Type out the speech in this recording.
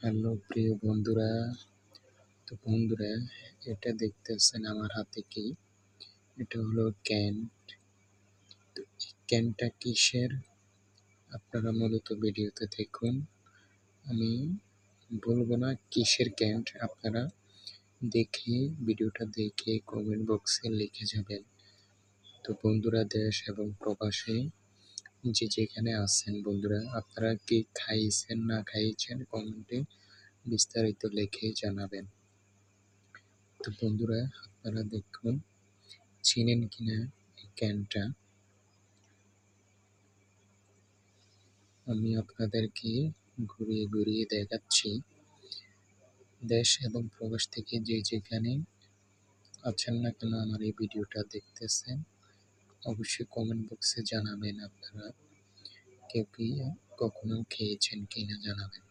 Hello প্রিয় বন্ধুরা। তো বন্ধুরা, এটা দেখতেছেন আমার হাতে কি? এটা হলো ক্যান। তো এই ক্যানটা কিসের? আপনারা মূলত ভিডিওতে দেখুন। আমি বলবো না কিসের ক্যান, আপনারা ভিডিওটা দেখে কমেন্ট বক্সে লিখে যাবেন। তো বন্ধুরা, দেশ এবং প্রবাসে যে যেখানে আছেন বন্ধুরা, আপনারা কি খাইছেন না খাইছেন কমেন্টে বিস্তারিত লিখে জানাবেন। তো বন্ধুরা, আপনারা দেখুন চিনেন কিনা এই ক্যানটা। আমি আপনাদেরকে ঘুরিয়ে ঘুরিয়ে দেখাচ্ছি। দেশ এবং প্রবাস থেকে যে যেখানে আছেন না কেন আমার এই ভিডিওটা দেখতেছেন, অবশ্যই কমেন্ট বক্সে জানাবেন আপনারা কেউ কি কখনো খেয়েছেন কিনা জানাবেন।